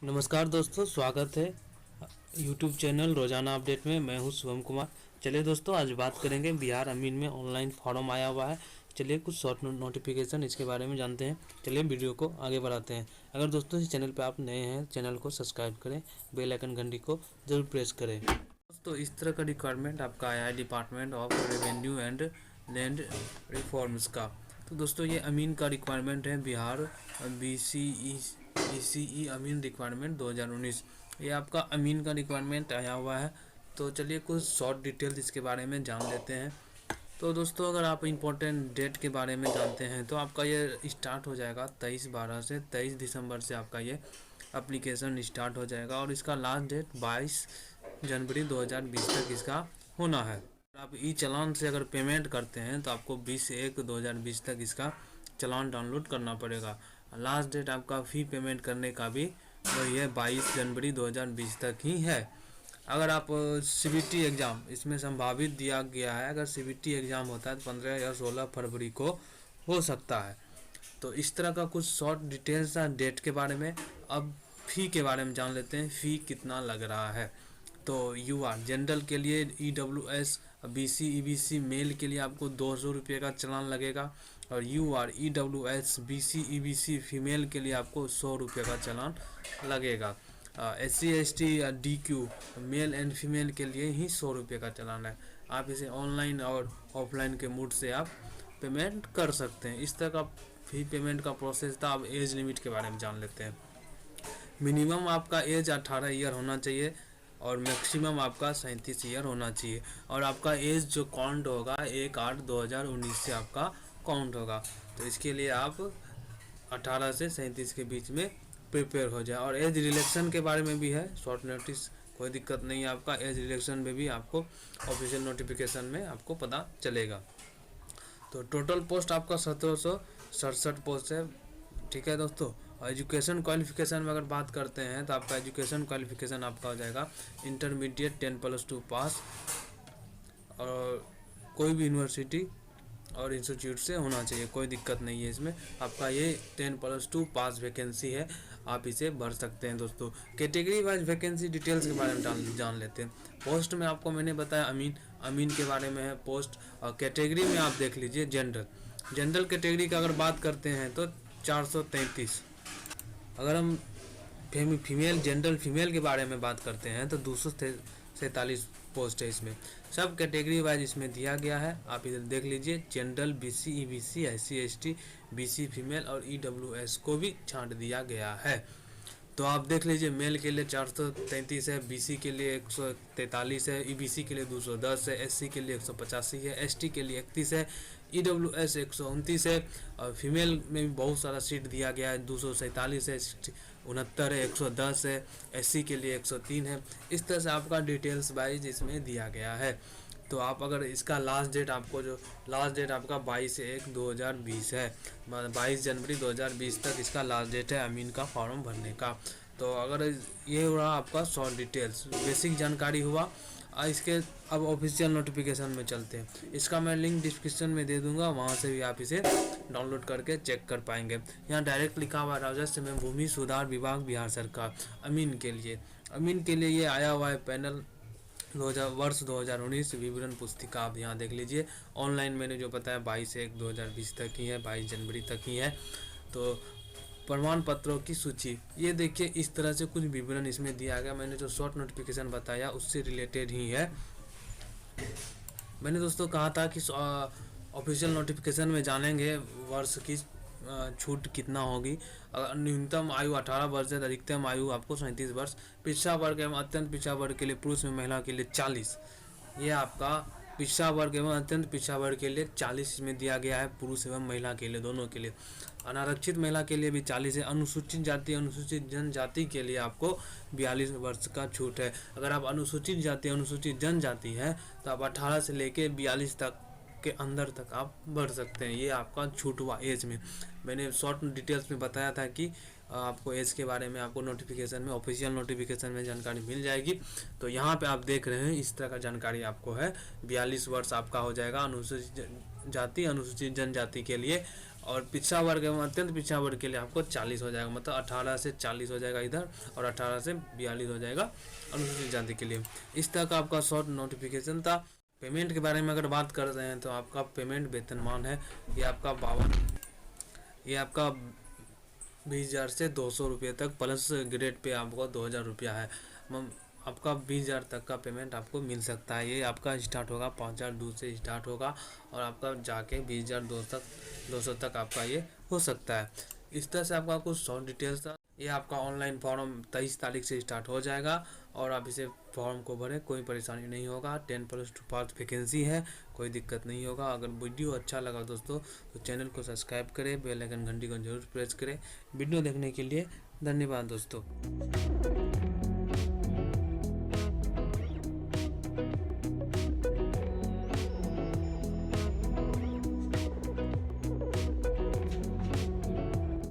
नमस्कार दोस्तों, स्वागत है यूट्यूब चैनल रोजाना अपडेट में। मैं हूं शुभम कुमार। चलिए दोस्तों, आज बात करेंगे बिहार अमीन में ऑनलाइन फॉर्म आया हुआ है। चलिए कुछ शॉर्ट नोटिफिकेशन इसके बारे में जानते हैं। चलिए वीडियो को आगे बढ़ाते हैं। अगर दोस्तों इस चैनल पर आप नए हैं, चैनल को सब्सक्राइब करें, बेल आइकन घंटी को जरूर प्रेस करें। दोस्तों इस तरह का रिक्वायरमेंट आपका आया है department of revenue and land reforms का। तो दोस्तों ये अमीन का रिक्वायरमेंट है, बिहार बीसीई अमीन रिक्वायरमेंट 2019। ये आपका अमीन का रिक्वायरमेंट आया हुआ है। तो चलिए कुछ शॉर्ट डिटेल्स इसके बारे में जान लेते हैं। तो दोस्तों अगर आप इम्पोर्टेंट डेट के बारे में जानते हैं तो आपका ये स्टार्ट हो जाएगा 23/12 से 23 दिसंबर से आपका ये एप्लीकेशन स्टार्ट हो जाएगा और इसका लास्ट डेट 22 जनवरी 2020 तक इसका होना है। आप ई चालान से अगर पेमेंट करते हैं तो आपको 20/1/2020 तक इसका चालान डाउनलोड करना पड़ेगा। लास्ट डेट आपका फ़ी पेमेंट करने का भी वही है, 22 जनवरी 2020 तक ही है। अगर आप सीबीटी एग्ज़ाम इसमें संभावित दिया गया है, अगर सीबीटी एग्ज़ाम होता है तो 15 या 16 फरवरी को हो सकता है। तो इस तरह का कुछ शॉर्ट डिटेल्स डेट के बारे में। अब फ़ी के बारे में जान लेते हैं, फ़ी कितना लग रहा है। तो यूआर जनरल के लिए EWS BC EBC मेल के लिए आपको 200 रुपये का चालान लगेगा और UR EWS BC EBC female के लिए आपको 100 रुपये का चालान लगेगा। SC ST या DQ मेल एंड फीमेल के लिए ही 100 रुपये का चालान है। आप इसे ऑनलाइन और ऑफलाइन के मोड से आप पेमेंट कर सकते हैं। इस तरह का फी पेमेंट का प्रोसेस था। अब एज लिमिट के बारे में जान लेते हैं। मिनिमम आपका एज 18 ईयर होना चाहिए और मैक्सिमम आपका 37 ईयर होना चाहिए। और आपका एज जो काउंट होगा 1/8/2019 से आपका काउंट होगा। तो इसके लिए आप 18 से 37 के बीच में प्रिपेयर हो जाए। और एज रिलेक्शन के बारे में भी है शॉर्ट नोटिस, कोई दिक्कत नहीं है। आपका एज रिलेक्शन में भी आपको ऑफिशियल नोटिफिकेशन में आपको पता चलेगा। तो टोटल पोस्ट आपका 1767 पोस्ट है। ठीक है दोस्तों। और एजुकेशन क्वालिफिकेशन में अगर बात करते हैं तो आपका एजुकेशन क्वालिफिकेशन आपका हो जाएगा इंटरमीडिएट 10+2 पास और कोई भी यूनिवर्सिटी और इंस्टीट्यूट से होना चाहिए, कोई दिक्कत नहीं है इसमें। आपका ये 10+2 पास वैकेंसी है, आप इसे भर सकते हैं दोस्तों। कैटेगरी वाइज वैकेंसी डिटेल्स के बारे में जान लेते हैं। पोस्ट में आपको मैंने बताया अमीन के बारे में है पोस्ट। और कैटेगरी में आप देख लीजिए जनरल कैटेगरी का अगर बात करते हैं तो 433। अगर हम फीमेल जनरल फीमेल के बारे में बात करते हैं तो 247 पोस्ट है इसमें। सब कैटेगरी वाइज इसमें दिया गया है, आप इधर देख लीजिए। General BC EBC SC ST BC female और EWS को भी छांट दिया गया है। तो आप देख लीजिए, मेल के लिए 433 है, BC के लिए 143 है, EBC के लिए 210 है, SC के लिए 185 है, ST के लिए 31 है, EWS 129 है। और फीमेल में भी बहुत सारा सीट दिया गया है, 247 है, 69 है, 110 है, SC के लिए 103 है। इस तरह से आपका डिटेल्स वाइज इसमें दिया गया है। तो आप अगर इसका लास्ट डेट आपका 22/1/2020 है, 22 जनवरी 2020 तक इसका लास्ट डेट है अमीन का फॉर्म भरने का। तो अगर ये हो रहा आपका शॉर्ट डिटेल्स, बेसिक जानकारी हुआ। इसके अब ऑफिशियल नोटिफिकेशन में चलते हैं। इसका मैं लिंक डिस्क्रिप्शन में दे दूंगा, वहाँ से भी आप इसे डाउनलोड करके चेक कर पाएंगे। यहाँ डायरेक्ट लिखा हुआ राजस्व एवं भूमि सुधार विभाग बिहार सरकार अमीन के लिए ये आया हुआ है पैनल वर्ष 2019 विवरण पुस्तिका। आप यहाँ देख लीजिए। ऑनलाइन मैंने जो बताया 22/1/2020 तक ही है, 22 जनवरी तक ही है। तो प्रमाण पत्रों की सूची ये देखिए, इस तरह से कुछ विवरण इसमें दिया गया। मैंने जो शॉर्ट नोटिफिकेशन बताया उससे रिलेटेड ही है। मैंने दोस्तों कहा था कि ऑफिशियल नोटिफिकेशन में जानेंगे वर्ष की छूट कितना होगी। न्यूनतम आयु 18 वर्ष है, अधिकतम आयु आपको 37 वर्ष। पिछड़ा वर्ग एवं अत्यंत पिछड़ा वर्ग के लिए पुरुष एवं महिला के लिए 40। ये आपका पिछड़ा वर्ग एवं अत्यंत पिछड़ा वर्ग के लिए 40 इसमें दिया गया है, पुरुष एवं महिला के लिए दोनों के लिए। अनारक्षित महिला के लिए भी 40 है। अनुसूचित जाति अनुसूचित जनजाति के लिए आपको 42 वर्ष का छूट है। अगर आप अनुसूचित जाति अनुसूचित जनजाति है तो आप 18 से लेके 42 तक के अंदर तक आप बढ़ सकते हैं। ये आपका छूट हुआ एज में। मैंने शॉर्ट डिटेल्स में बताया था कि आपको एज के बारे में आपको नोटिफिकेशन में, ऑफिशियल नोटिफिकेशन में जानकारी मिल जाएगी। तो यहाँ पे आप देख रहे हैं इस तरह का जानकारी आपको है। 42 वर्ष आपका हो जाएगा अनुसूचित जाति अनुसूचित जनजाति के लिए और पिछड़ा वर्ग एवं अत्यंत पिछड़ा वर्ग के लिए आपको 40 हो जाएगा, मतलब 18 से 40 हो जाएगा इधर, और 18 से 42 हो जाएगा अनुसूचित जाति के लिए। इस तरह का आपका शॉर्ट नोटिफिकेशन था। पेमेंट के बारे में अगर बात कर रहे हैं तो आपका पेमेंट वेतनमान है, ये आपका 20,000 से 200 रुपये तक, प्लस ग्रेड पे आपको 2,000 रुपया है। आपका 20,000 तक का पेमेंट आपको मिल सकता है। ये आपका स्टार्ट होगा 5,200 से स्टार्ट होगा, और आपका जाके 20,200 तक आपका ये हो सकता है। इस तरह से आपका कुछ शॉर्ट डिटेल्स था। ये आपका ऑनलाइन फॉर्म 23 तारीख से स्टार्ट हो जाएगा, और आप इसे फॉर्म को भरें, कोई परेशानी नहीं होगा। 10+2 वैकेंसी है, कोई दिक्कत नहीं होगा। अगर वीडियो अच्छा लगा दोस्तों तो चैनल को सब्सक्राइब करें, बेल आइकन घंटी को जरूर प्रेस करें। वीडियो देखने के लिए धन्यवाद दोस्तों।